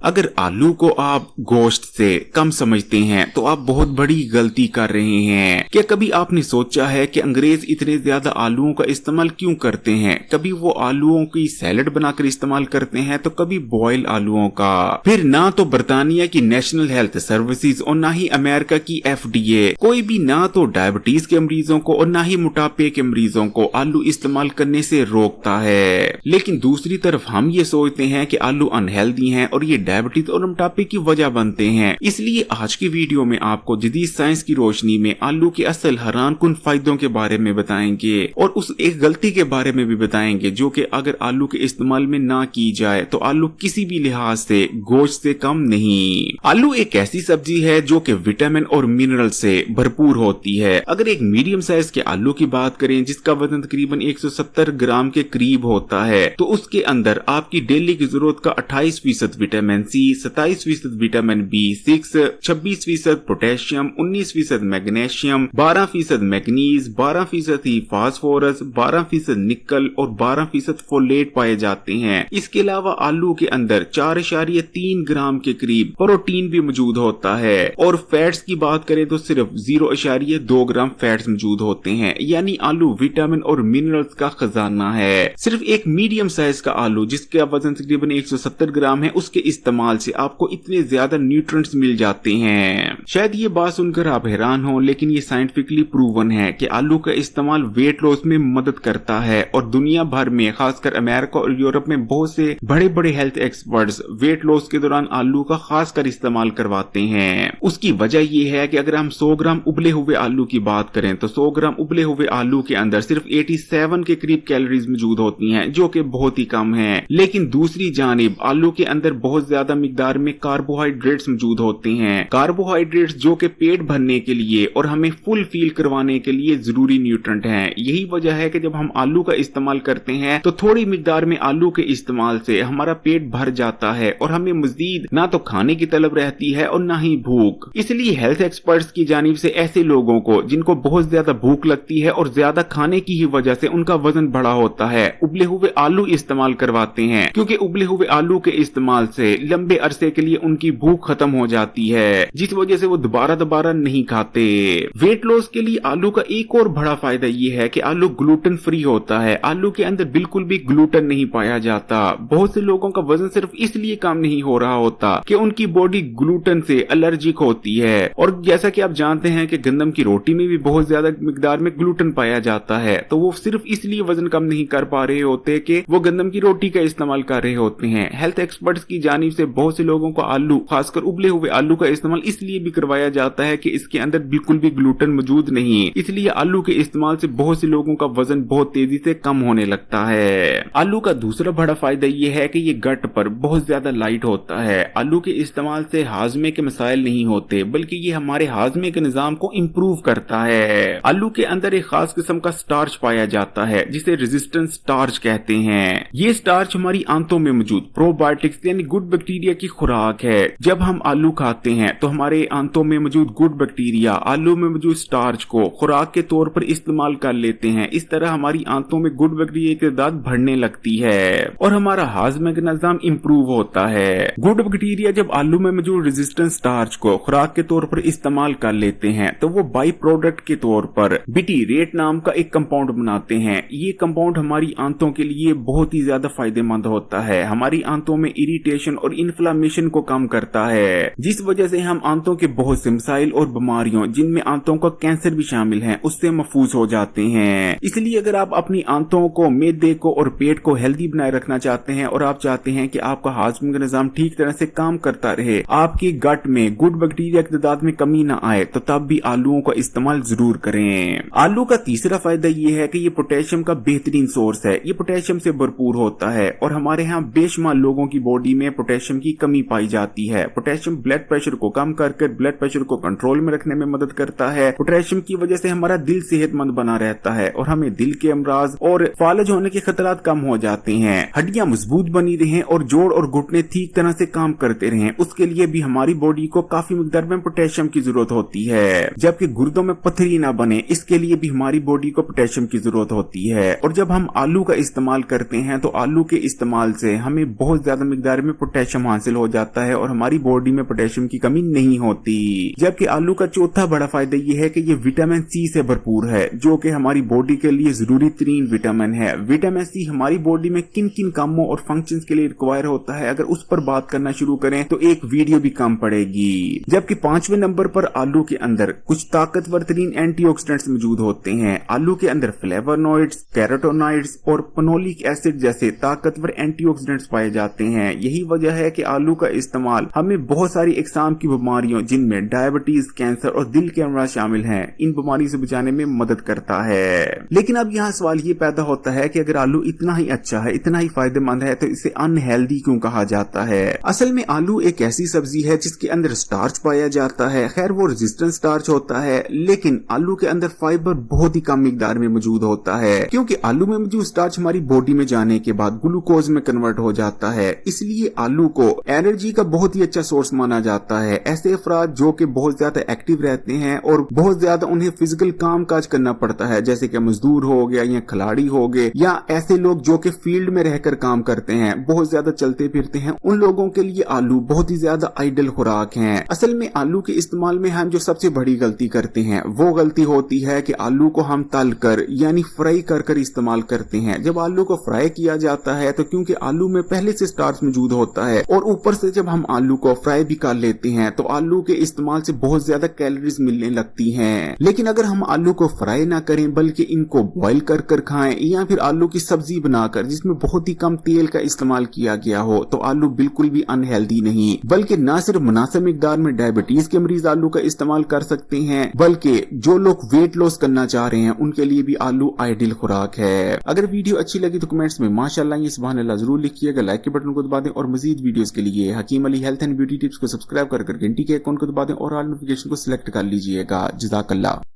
अगर आलू को आप गोश्त से कम समझते हैं तो आप बहुत बड़ी गलती कर रहे हैं। क्या कभी आपने सोचा है कि अंग्रेज इतने ज्यादा आलूओं का इस्तेमाल क्यों करते हैं? कभी वो आलूओं की सैलेड बनाकर इस्तेमाल करते हैं तो कभी बॉयल आलूओं का। फिर ना तो बर्तानिया की नेशनल हेल्थ सर्विसेज और ना ही अमेरिका की FDA, कोई भी ना तो डायबिटीज के मरीजों को और ना ही मोटापे के मरीजों को आलू इस्तेमाल करने से रोकता है। लेकिन दूसरी तरफ हम ये सोचते हैं कि आलू अनहेल्दी हैं और ये डायबिटीज और मोटापे की वजह बनते हैं। इसलिए आज की वीडियो में आपको जदीद साइंस की रोशनी में आलू के असल हैरानकुन फायदों के बारे में बताएंगे और उस एक गलती के बारे में भी बताएंगे जो कि अगर आलू के इस्तेमाल में ना की जाए तो आलू किसी भी लिहाज से गोश्त से कम नहीं। आलू एक ऐसी सब्जी है जो कि विटामिन और मिनरल से भरपूर होती है। अगर एक मीडियम साइज के आलू की बात करें जिसका वजन तकरीबन 170 ग्राम के करीब होता है तो उसके अंदर आपकी डेली की जरूरत का 28% vitamin C, 27% vitamin B6, 26% potassium, 19% magnesium, 12% manganese, 12% ही फास्फोरस, 12% निकल और 12% फोलेट पाए जाते हैं। इसके अलावा आलू के अंदर 4.3 ग्राम के करीब प्रोटीन भी मौजूद होता है और फैट्स की बात करें तो सिर्फ 0.2 ग्राम फैट्स मौजूद होते हैं। यानी आलू विटामिन और मिनरल्स का खजाना है। सिर्फ एक मीडियम साइज का आलू जिसका वजन तकरीबन 170 ग्राम है उसके इस्तेमाल से आपको इतने ज्यादा न्यूट्रिएंट्स मिल जाते हैं। शायद ये बात सुनकर आप हैरान हो, लेकिन ये साइंटिफिकली प्रूवन है कि आलू का इस्तेमाल वेट लॉस में मदद करता है और दुनिया भर में खासकर अमेरिका और यूरोप में बहुत से बड़े बड़े हेल्थ एक्सपर्ट्स वेट लॉस के दौरान आलू का खासकर इस्तेमाल करवाते हैं। उसकी वजह यह है कि अगर हम 100 ग्राम उबले हुए आलू की बात करें तो 100 ग्राम उबले हुए आलू के अंदर सिर्फ 87 के करीब कैलोरीज मौजूद होती हैं जो कि बहुत ही कम है। लेकिन दूसरी जानिब आलू के अंदर बहुत ज्यादा मिकदार में कार्बोहाइड्रेट्स मौजूद होते हैं। कार्बोहाइड्रेट्स जो कि पेट भरने के लिए और हमें फुल फील करवाने के लिए जरूरी न्यूट्रिएंट हैं। यही वजह है कि जब हम आलू का इस्तेमाल करते हैं तो थोड़ी मिकदार में आलू के इस्तेमाल से हमारा पेट भर जाता है और हमें मजीद ना तो खाने की तलब रहती है और ना ही भूख। इसलिए हेल्थ एक्सपर्ट्स की जानिब से ऐसे लोगों को जिनको बहुत ज्यादा भूख लगती है और ज्यादा खाने की ही वजह से उनका वजन बड़ा होता है उबले हुए आलू इस्तेमाल करवाते हैं, क्योंकि उबले हुए आलू के इस्तेमाल से लंबे अरसे के लिए उनकी भूख खत्म हो जाती है जिस वजह से वो दोबारा नहीं खाते। वेट लॉस के लिए आलू का एक और बड़ा फायदा ये है कि आलू ग्लूटेन फ्री होता है। आलू के अंदर बिल्कुल भी ग्लूटेन नहीं पाया जाता। बहुत से लोगों का वजन सिर्फ इसलिए कम नहीं हो रहा होता कि उनकी बॉडी ग्लूटेन से एलर्जिक होती है। और जैसा कि आप जानते हैं कि गंदम की रोटी में भी बहुत ज्यादा मिकदार में ग्लूटेन पाया जाता है, तो वो सिर्फ इसलिए वजन कम नहीं कर पा रहे होते कि वो गंदम की रोटी का इस्तेमाल कर रहे होते हैं। हेल्थ एक्सपर्ट्स की जानिब से बहुत से लोगों को आलू, खासकर उबले हुए आलू का इस्तेमाल इसलिए भी करवाया जाता है कि इसके अंदर बिल्कुल भी ग्लूटेन मौजूद नहीं। इसलिए आलू के इस्तेमाल से बहुत से लोगों का वजन बहुत तेजी से कम होने लगता है। आलू का दूसरा बड़ा फायदा ये है कि ये गट पर बहुत ज्यादा लाइट होता है। आलू के इस्तेमाल से हाजमे के मसाइल नहीं होते बल्कि ये हमारे हाजमे के निजाम को इम्प्रूव करता है। आलू के अंदर एक खास किस्म का स्टार्च पाया जाता है जिसे रेजिस्टेंस स्टार्च कहते हैं। ये स्टार्च हमारी आंतों में मौजूद प्रोबायोटिक्स यानी गुड बैक्टीरिया की खुराक है। जब हम आलू खाते हैं तो हमारे आंतों में मौजूद गुड बैक्टीरिया आलू में मौजूद स्टार्च को खुराक के तौर पर इस्तेमाल कर लेते हैं। इस तरह हमारी आंतों में गुड बैक्टीरिया की तादाद बढ़ने लगती है और हमारा हाजमे का निजाम इम्प्रूव होता है। गुड बैक्टीरिया जब आलू में मौजूद रेजिस्टेंस स्टार्च को खुराक के तौर पर इस्तेमाल कर लेते हैं तो वो बाई प्रोडक्ट के तौर पर बिटीरेट नाम का एक कंपाउंड बनाते हैं। ये कंपाउंड हमारी आंतों के लिए बहुत ही ज्यादा फायदेमंद होता है। हमारी आंतों में इरिटेशन और इन्फ्लामेशन को कम करता है जिस वजह से हम आंतों के बहुत से मसाइल और बीमारियों जिनमें आंतों का कैंसर भी शामिल है उससे महफूज हो जाते हैं। इसलिए अगर आप अपनी आंतों को, मैदे को और पेट को हेल्दी बनाए रखना चाहते हैं और आप चाहते हैं कि आपका हाजमे का निजाम ठीक तरह से काम करता रहे, आपकी गट में गुड बैक्टीरिया की तादाद में कमी ना आए, तो तब भी आलूओं का इस्तेमाल जरूर करें। आलू का तीसरा फायदा ये है कि ये पोटेशियम का बेहतरीन सोर्स है। ये पोटेशियम से भरपूर होता है और हमारे यहाँ बेशुमार लोगों की बॉडी में पोटेशियम की कमी पाई जाती है। पोटेशियम ब्लड प्रेशर को कम करके ब्लड प्रेशर को कंट्रोल में रखने में मदद करता है। पोटेशियम की वजह से हमारा दिल सेहतमंद बना रहता है और हमें दिल के अमराज और फालज होने के खतरात कम हो जाते हैं। हड्डियां मजबूत बनी रहें और जोड़ और घुटने ठीक तरह से काम करते रहें, उसके लिए भी हमारी बॉडी को काफी मिकदार में पोटेशियम की जरूरत होती है। जबकि गुर्दों में पथरी ना बने, इसके लिए भी हमारी बॉडी को पोटेशियम की जरूरत होती है। और जब हम आलू का इस्तेमाल करते हैं तो आलू के इस्तेमाल से हमें बहुत ज्यादा मिकदार में पोटेशियम पोटेशियम हासिल हो जाता है और हमारी बॉडी में पोटेशियम की कमी नहीं होती। जबकि आलू का चौथा बड़ा फायदा ये है कि ये विटामिन सी से भरपूर है, जो कि हमारी बॉडी के लिए जरूरी तरीन विटामिन है। विटामिन सी हमारी बॉडी में किन किन कामों और फंक्शंस के लिए रिक्वायर होता है, अगर उस पर बात करना शुरू करें तो एक वीडियो भी कम पड़ेगी। जबकि 5वें नंबर पर आलू के अंदर कुछ ताकतवर तरीन एंटीऑक्सीडेंट्स मौजूद होते हैं। आलू के अंदर फ्लेवोनॉइड्स, कैरोटीनॉइड्स और फेनोलिक एसिड जैसे ताकतवर एंटीऑक्सीडेंट्स पाए जाते हैं। यही वजह है कि आलू का इस्तेमाल हमें बहुत सारी इकसाम की बीमारियों, जिनमें डायबिटीज, कैंसर और दिल के अमराज शामिल हैं, इन बीमारियों से बचाने में मदद करता है। लेकिन अब यहाँ सवाल ये पैदा होता है कि अगर आलू इतना ही अच्छा है, इतना ही फायदेमंद है, तो इसे अनहेल्दी क्यों कहा जाता है? असल में आलू एक ऐसी सब्जी है जिसके अंदर स्टार्च पाया जाता है। खैर वो रेजिस्टेंट स्टार्च होता है, लेकिन आलू के अंदर फाइबर बहुत ही कम मिकदार में मौजूद होता है, क्योंकि आलू में मौजूद स्टार्च हमारी बॉडी में जाने के बाद ग्लूकोज में कन्वर्ट हो जाता है। इसलिए आलू को एनर्जी का बहुत ही अच्छा सोर्स माना जाता है। ऐसे अफराद जो कि बहुत ज्यादा एक्टिव रहते हैं और बहुत ज्यादा उन्हें फिजिकल काम काज करना पड़ता है, जैसे कि मजदूर हो गया या खिलाड़ी हो गए, या ऐसे लोग जो कि फील्ड में रहकर काम करते हैं, बहुत ज्यादा चलते फिरते हैं, उन लोगों के लिए आलू बहुत ही ज्यादा आइडियल खुराक है। असल में आलू के इस्तेमाल में हम जो सबसे बड़ी गलती करते हैं वो गलती होती है कि आलू को हम तल कर यानी फ्राई कर इस्तेमाल करते हैं। जब आलू को फ्राई किया जाता है तो क्योंकि आलू में पहले से स्टार्च मौजूद होता है और ऊपर से जब हम आलू को फ्राई भी कर लेते हैं तो आलू के इस्तेमाल से बहुत ज्यादा कैलोरीज मिलने लगती हैं। लेकिन अगर हम आलू को फ्राई ना करें बल्कि इनको बॉईल कर खाएं या फिर आलू की सब्जी बनाकर जिसमें बहुत ही कम तेल का इस्तेमाल किया गया हो, तो आलू बिल्कुल भी अनहेल्दी नहीं, बल्कि न सिर्फ मुनासिब मिकदार में डायबिटीज के मरीज आलू का इस्तेमाल कर सकते हैं, बल्कि जो लोग वेट लॉस करना चाह रहे हैं उनके लिए भी आलू आइडियल खुराक है। अगर वीडियो अच्छी लगी तो कमेंट्स में माशाअल्लाह या सुभान अल्लाह जरूर लिखिएगा, लाइक के बटन को दबा दें और मजीद वीडियोस के लिए Hakim Ali health and beauty tips को सब्सक्राइब कर घंटी के आइकन को दबा दें और ऑल नोटिफिकेशन को सिलेक्ट कर लीजिएगा। जज़ाकल्लाह।